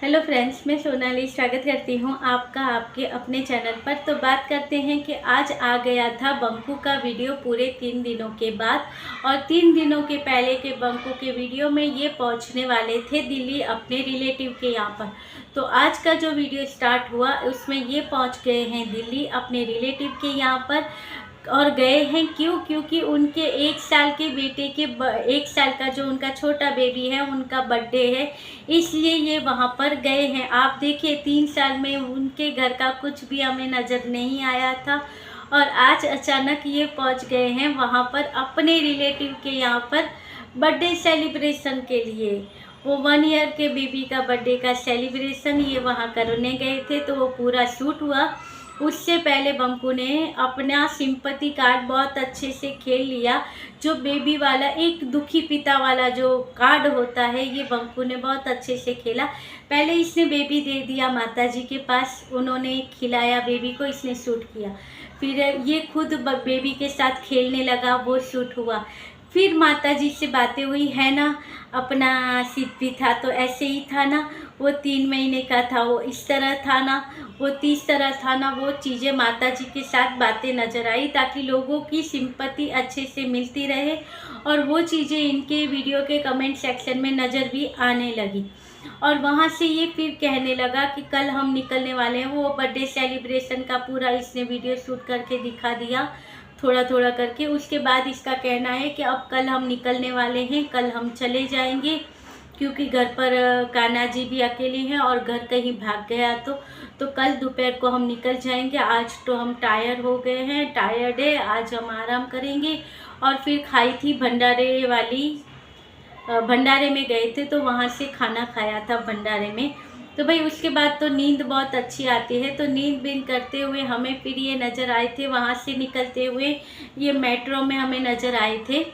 Hello friends, मैं सोनाली स्वागत करती हूँ आपका आपके अपने चैनल पर। तो बात करते हैं कि आज आ गया था बंकू का वीडियो पूरे 3 दिनों के बाद। और 3 दिनों के पहले के बंकू के वीडियो में ये पहुँचने वाले थे दिल्ली अपने रिलेटिव के यहाँ पर। तो आज का जो वीडियो स्टार्ट हुआ उसमें ये पहुँच गए हैं दिल्ली अपने रिलेटिव के यहाँ पर। और गए हैं क्योंकि उनके 1 साल के बेटे के 1 साल का जो उनका छोटा बेबी है उनका बर्थडे है, इसलिए ये वहाँ पर गए हैं। आप देखिए 3 साल में उनके घर का कुछ भी हमें नज़र नहीं आया था और आज अचानक ये पहुँच गए हैं वहाँ पर अपने रिलेटिव के यहाँ पर बर्थडे सेलिब्रेशन के लिए। वो 1 ईयर के बेबी का बर्थडे का सेलिब्रेशन ये वहाँ करने गए थे, तो वो पूरा शूट हुआ। उससे पहले बंकू ने अपना सिंपैथी कार्ड बहुत अच्छे से खेल लिया। जो बेबी वाला एक दुखी पिता वाला जो कार्ड होता है, ये बंकू ने बहुत अच्छे से खेला। पहले इसने बेबी दे दिया माताजी के पास, उन्होंने खिलाया बेबी को, इसने शूट किया। फिर ये खुद बेबी के साथ खेलने लगा, वो शूट हुआ। फिर माताजी से बातें हुई, है ना, अपना सिद्धि था तो ऐसे ही था ना, वो 3 महीने का था वो इस तरह था ना, वो 30 तरह था ना, वो चीज़ें माताजी के साथ बातें नज़र आई ताकि लोगों की सिंपैथी अच्छे से मिलती रहे। और वो चीज़ें इनके वीडियो के कमेंट सेक्शन में नज़र भी आने लगी। और वहाँ से ये फिर कहने लगा कि कल हम निकलने वाले हैं। वो बर्थडे सेलिब्रेशन का पूरा इसने वीडियो शूट करके दिखा दिया थोड़ा थोड़ा करके। उसके बाद इसका कहना है कि अब कल हम निकलने वाले हैं, कल हम चले जाएंगे, क्योंकि घर पर कान्हा जी भी अकेले हैं और घर कहीं भाग गया तो कल दोपहर को हम निकल जाएंगे। आज तो हम टायर्ड हो गए हैं, टायर्ड है, आज हम आराम करेंगे। और फिर खाई थी भंडारे में गए थे तो वहाँ से खाना खाया था भंडारे में। तो भाई उसके बाद तो नींद बहुत अच्छी आती है। तो नींद बीन करते हुए हमें फिर ये नज़र आए थे, वहाँ से निकलते हुए ये मेट्रो में हमें नज़र आए थे।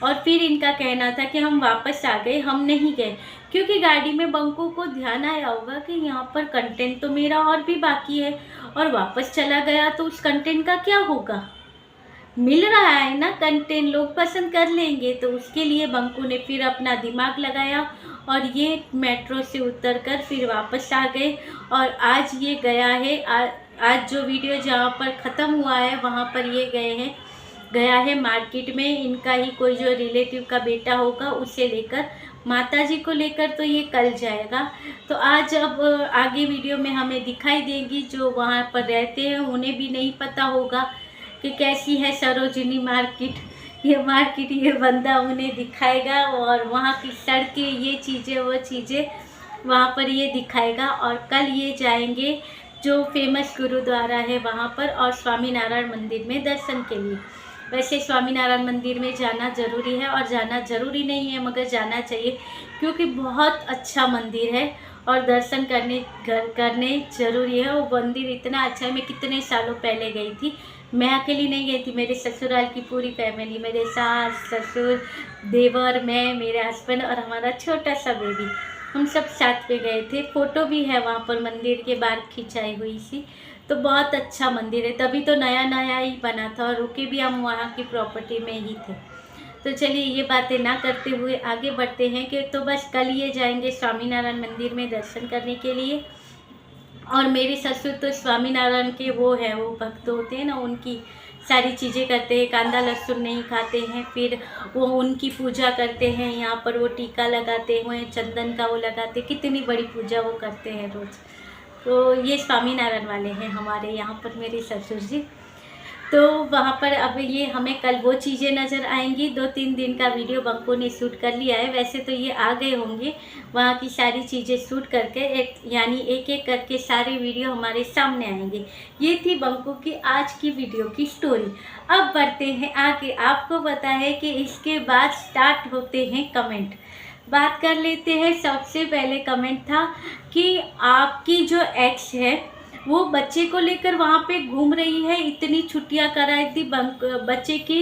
और फिर इनका कहना था कि हम वापस आ गए, हम नहीं गए, क्योंकि गाड़ी में बंकू को ध्यान आया होगा कि यहाँ पर कंटेंट तो मेरा और भी बाकी है, और वापस चला गया तो उस कंटेंट का क्या होगा। मिल रहा है ना कंटेंट, लोग पसंद कर लेंगे। तो उसके लिए बंकू ने फिर अपना दिमाग लगाया और ये मेट्रो से उतरकर फिर वापस आ गए। और आज ये गया है, आज जो वीडियो जहाँ पर ख़त्म हुआ है वहाँ पर ये गया है मार्केट में। इनका ही कोई जो रिलेटिव का बेटा होगा उसे लेकर, माताजी को लेकर तो ये कल जाएगा। तो आज अब आगे वीडियो में हमें दिखाई देगी, जो वहाँ पर रहते हैं उन्हें भी नहीं पता होगा कि कैसी है सरोजिनी मार्केट। ये बंदा उन्हें दिखाएगा और वहाँ की सड़कें, ये चीज़ें वो चीज़ें वहाँ पर ये दिखाएगा। और कल ये जाएंगे जो फेमस गुरुद्वारा है वहाँ पर, और स्वामीनारायण मंदिर में दर्शन के लिए। वैसे स्वामीनारायण मंदिर में जाना ज़रूरी है और जाना ज़रूरी नहीं है, मगर जाना चाहिए क्योंकि बहुत अच्छा मंदिर है और दर्शन करने ज़रूरी है। वो मंदिर इतना अच्छा है। मैं कितने सालों पहले गई थी, मैं अकेली नहीं गई थी, मेरे ससुराल की पूरी फैमिली, मेरे सास ससुर देवर, मैं, मेरे हस्बैंड और हमारा छोटा सा बेबी, हम सब साथ में गए थे। फ़ोटो भी है वहाँ पर मंदिर के बाहर खिंचाई हुई सी। तो बहुत अच्छा मंदिर है, तभी तो नया नया ही बना था और रुके भी हम वहाँ की प्रॉपर्टी में ही थे। तो चलिए ये बातें ना करते हुए आगे बढ़ते हैं कि तो बस कल ये जाएंगे स्वामीनारायण मंदिर में दर्शन करने के लिए। और मेरे ससुर तो स्वामीनारायण के वो है, वो भक्त होते हैं ना, उनकी सारी चीज़ें करते हैं, कांदा लहसुन नहीं खाते हैं, फिर वो उनकी पूजा करते हैं। यहाँ पर वो टीका लगाते हुए चंदन का वो लगाते, कितनी बड़ी पूजा वो करते हैं रोज़। तो ये स्वामीनारायण वाले हैं हमारे यहाँ पर मेरे ससुर जी। तो वहाँ पर अब ये हमें कल वो चीज़ें नज़र आएंगी। 2-3 दिन का वीडियो बंकू ने शूट कर लिया है, वैसे तो ये आ गए होंगे वहाँ की सारी चीज़ें शूट करके, यानी एक एक करके सारे वीडियो हमारे सामने आएंगे। ये थी बंकू की आज की वीडियो की स्टोरी। अब बढ़ते हैं आगे। आपको पता है कि इसके बाद स्टार्ट होते हैं कमेंट। बात कर लेते हैं। सबसे पहले कमेंट था कि आपकी जो एक्स है वो बच्चे को लेकर वहाँ पे घूम रही है, इतनी छुट्टियाँ कराई थी, बच्चे की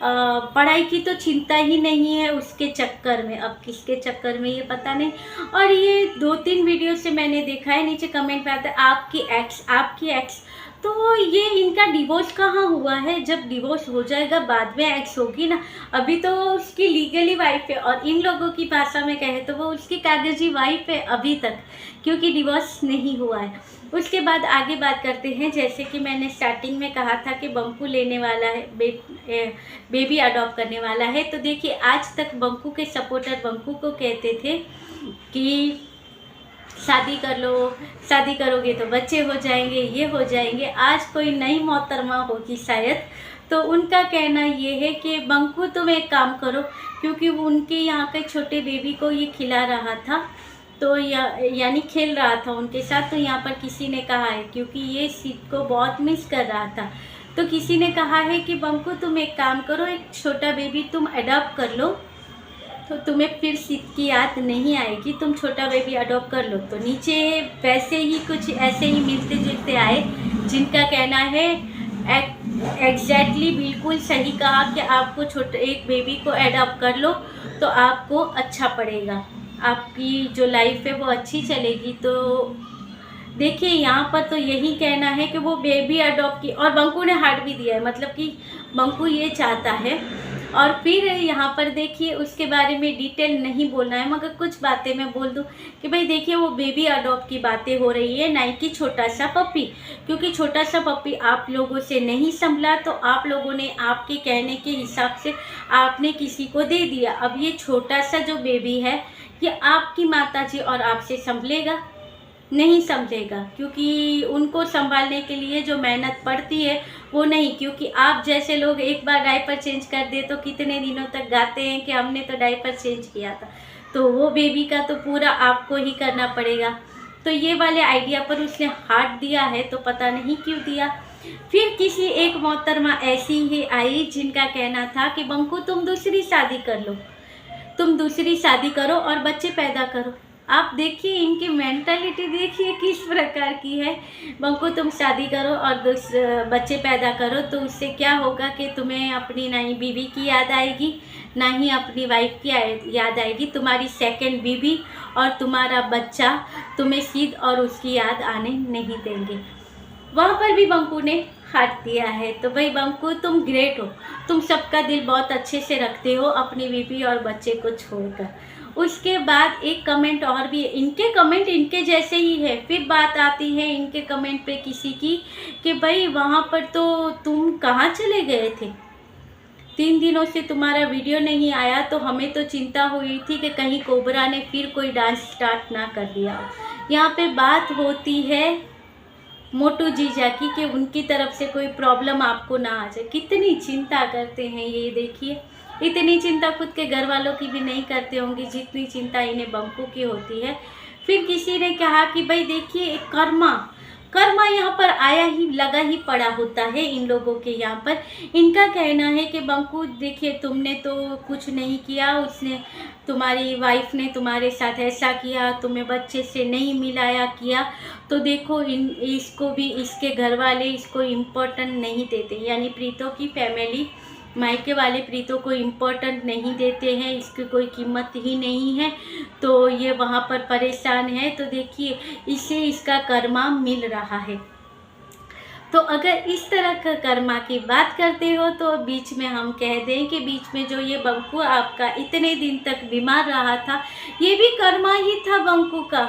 पढ़ाई की तो चिंता ही नहीं है उसके चक्कर में। अब किसके चक्कर में ये पता नहीं। और ये 2-3 वीडियो से मैंने देखा है, नीचे कमेंट में आता है आपकी एक्स, आपकी एक्स। तो ये इनका डिवोर्स कहाँ हुआ है? जब डिवोर्स हो जाएगा बाद में एक्स होगी ना, अभी तो उसकी लीगली वाइफ है, और इन लोगों की भाषा में कहे तो वो उसकी कागजी वाइफ है अभी तक, क्योंकि डिवोर्स नहीं हुआ है। उसके बाद आगे बात करते हैं, जैसे कि मैंने स्टार्टिंग में कहा था कि बंकू लेने वाला है, बेबी अडॉप्ट करने वाला है। तो देखिए, आज तक बंकू के सपोर्टर बंकू को कहते थे कि शादी कर लो, शादी करोगे तो बच्चे हो जाएंगे, ये हो जाएंगे। आज कोई नई मोहतरमा होगी शायद, तो उनका कहना ये है कि बंकू तुम एक काम करो, क्योंकि वो उनके यहाँ के छोटे बेबी को ये खिला रहा था, तो यानी खेल रहा था उनके साथ। तो यहाँ पर किसी ने कहा है, क्योंकि ये सिड को बहुत मिस कर रहा था, तो किसी ने कहा है कि बंकू तुम एक काम करो, एक छोटा बेबी तुम अडॉप्ट कर लो, तो तुम्हें फिर सिड की याद नहीं आएगी, तुम छोटा बेबी अडॉप्ट कर लो। तो नीचे वैसे ही कुछ ऐसे ही मिलते जुलते आए, जिनका कहना है एग्जैक्टली बिल्कुल सही कहा कि आपको छोटे एक बेबी को अडॉप्ट कर लो तो आपको अच्छा पड़ेगा, आपकी जो लाइफ है वो अच्छी चलेगी। तो देखिए, यहाँ पर तो यही कहना है कि वो बेबी अडॉप्ट की, और बंकू ने हार्ट भी दिया है, मतलब कि बंकू ये चाहता है। और फिर यहाँ पर देखिए, उसके बारे में डिटेल नहीं बोलना है, मगर कुछ बातें मैं बोल दूँ कि भाई देखिए, वो बेबी अडॉप्ट की बातें हो रही है, ना कि छोटा सा पप्पी, क्योंकि छोटा सा पप्पी आप लोगों से नहीं संभला, तो आप लोगों ने आपके कहने के हिसाब से आपने किसी को दे दिया। अब ये छोटा सा जो बेबी है, ये आपकी माताजी और आपसे संभलेगा नहीं संभलेगा, क्योंकि उनको संभालने के लिए जो मेहनत पड़ती है वो नहीं, क्योंकि आप जैसे लोग एक बार डायपर चेंज कर दे तो कितने दिनों तक गाते हैं कि हमने तो डायपर चेंज किया था, तो वो बेबी का तो पूरा आपको ही करना पड़ेगा। तो ये वाले आइडिया पर उसने हाथ दिया है, तो पता नहीं क्यों दिया। फिर किसी एक मोहतरमा ऐसी ही आई जिनका कहना था कि बंकू तुम दूसरी शादी कर लो, तुम दूसरी शादी करो और बच्चे पैदा करो। आप देखिए, इनकी मेंटालिटी देखिए किस प्रकार की है। बंकू तुम शादी करो और बच्चे पैदा करो, तो उससे क्या होगा कि तुम्हें अपनी नई बीवी की याद आएगी, ना ही अपनी वाइफ की याद आएगी। तुम्हारी सेकंड बीवी और तुम्हारा बच्चा तुम्हें सिड और उसकी याद आने नहीं देंगे। वहाँ पर भी बंकू ने हाथ दिया है। तो भाई बंकू, तुम ग्रेट हो, तुम सबका दिल बहुत अच्छे से रखते हो अपनी बीवी और बच्चे को छोड़कर। उसके बाद एक कमेंट और भी है, इनके कमेंट इनके जैसे ही है। फिर बात आती है इनके कमेंट पे किसी की कि भाई वहाँ पर तो तुम कहाँ चले गए थे, 3 दिनों से तुम्हारा वीडियो नहीं आया, तो हमें तो चिंता हुई थी कि कहीं कोबरा ने फिर कोई डांस स्टार्ट ना कर दिया। यहाँ पे बात होती है मोटू जीजा की कि उनकी तरफ से कोई प्रॉब्लम आपको ना आ जाए। कितनी चिंता करते हैं ये देखिए, इतनी चिंता खुद के घर वालों की भी नहीं करते होंगे जितनी चिंता इन्हें बंकू की होती है। फिर किसी ने कहा कि भाई देखिए, एक कर्मा यहाँ पर आया ही लगा ही पड़ा होता है इन लोगों के यहाँ पर। इनका कहना है कि बंकू देखिए, तुमने तो कुछ नहीं किया, उसने तुम्हारी वाइफ ने तुम्हारे साथ ऐसा किया, तुम्हें बच्चे से नहीं मिलाया किया, तो देखो इसको भी इसके घर वाले इसको इम्पोर्टेंट नहीं देते, यानी प्रीतों की फैमिली मायके वाले प्रीतों को इम्पोर्टेंट नहीं देते हैं, इसकी कोई कीमत ही नहीं है, तो ये वहाँ पर परेशान है। तो देखिए, इसे इसका कर्मा मिल रहा है। तो अगर इस तरह का कर्मा की बात करते हो, तो बीच में हम कह दें कि बीच में जो ये बंकू आपका इतने दिन तक बीमार रहा था, ये भी कर्मा ही था बंकू का,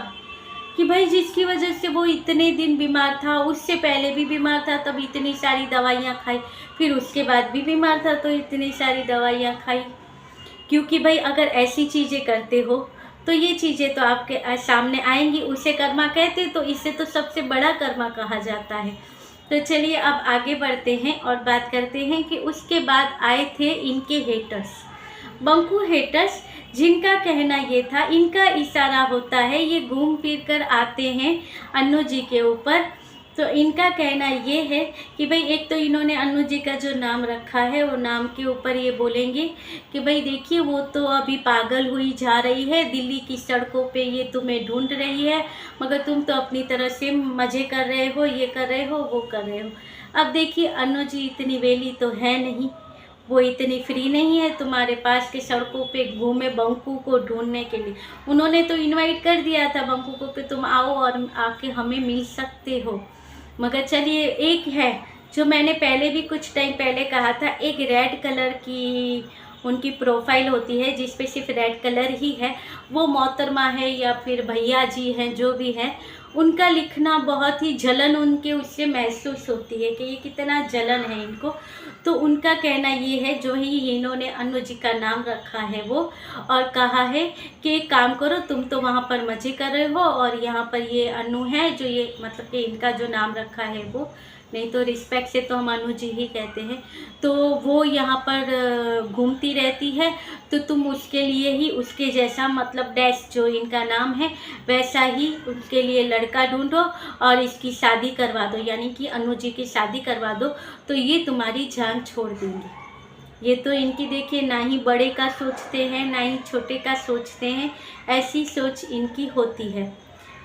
कि भाई जिसकी वजह से वो इतने दिन बीमार था। उससे पहले भी बीमार था, तब इतनी सारी दवाइयाँ खाई, फिर उसके बाद भी बीमार था तो इतनी सारी दवाइयाँ खाई। क्योंकि भाई अगर ऐसी चीज़ें करते हो तो ये चीज़ें तो आपके सामने आएंगी, उसे कर्मा कहते, तो इसे तो सबसे बड़ा कर्मा कहा जाता है। तो चलिए अब आगे बढ़ते हैं और बात करते हैं कि उसके बाद आए थे इनके हेटर्स, बंकू हेटर्स, जिनका कहना ये था, इनका इशारा होता है, ये घूम फिर कर आते हैं अन्नू जी के ऊपर। तो इनका कहना ये है कि भाई एक तो इन्होंने अन्नू जी का जो नाम रखा है, वो नाम के ऊपर ये बोलेंगे कि भाई देखिए, वो तो अभी पागल हुई जा रही है, दिल्ली की सड़कों पे ये तुम्हें ढूंढ रही है, मगर तुम तो अपनी तरह से मज़े कर रहे हो, ये कर रहे हो, वो कर रहे हो। अब देखिए, अन्नू जी इतनी वेली तो है नहीं, वो इतनी फ्री नहीं है तुम्हारे पास के सड़कों पे घूमे बंकू को ढूंढने के लिए। उन्होंने तो इनवाइट कर दिया था बंकू को कि तुम आओ और आके हमें मिल सकते हो, मगर चलिए, एक है जो मैंने पहले भी कुछ टाइम पहले कहा था, एक रेड कलर की उनकी प्रोफाइल होती है जिस पे सिर्फ रेड कलर ही है। वो मोहतरमा है या फिर भैया जी हैं, जो भी हैं, उनका लिखना बहुत ही जलन उनके उससे महसूस होती है कि ये कितना जलन है इनको। तो उनका कहना ये है, जो ही इन्होंने अनु जी का नाम रखा है वो, और कहा है कि एक काम करो, तुम तो वहाँ पर मज़े कर रहे हो और यहाँ पर ये अनु है जो ये मतलब कि इनका जो नाम रखा है वो, नहीं तो रिस्पेक्ट से तो हम अनु जी ही कहते हैं, तो वो यहाँ पर घूमती रहती है, तो तुम उसके लिए ही उसके जैसा मतलब डैश जो इनका नाम है वैसा ही उसके लिए लड़का ढूंढो और इसकी शादी करवा दो, यानी कि अनु जी की शादी करवा दो, तो ये तुम्हारी जान छोड़ देंगे। ये तो इनकी देखिए, ना ही बड़े का सोचते हैं ना ही छोटे का सोचते हैं, ऐसी सोच इनकी होती है।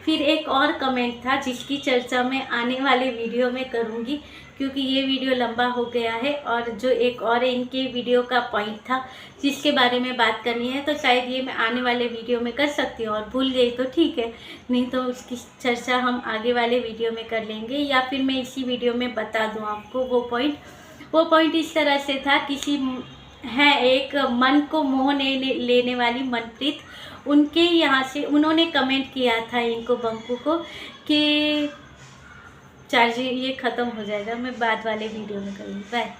फिर एक और कमेंट था जिसकी चर्चा मैं आने वाले वीडियो में करूँगी, क्योंकि ये वीडियो लंबा हो गया है, और जो एक और इनके वीडियो का पॉइंट था जिसके बारे में बात करनी है, तो शायद ये मैं आने वाले वीडियो में कर सकती हूँ, और भूल गई तो ठीक है, नहीं तो उसकी चर्चा हम आगे वाले वीडियो में कर लेंगे, या फिर मैं इसी वीडियो में बता दूँ आपको वो पॉइंट। वो पॉइंट इस तरह से था, किसी है एक मन को मोह लेने वाली मनप्रीत, उनके यहाँ से उन्होंने कमेंट किया था इनको, बंकू को, कि चार्ज ये ख़त्म हो जाएगा, मैं बाद वाले वीडियो में करूँगी। बाय।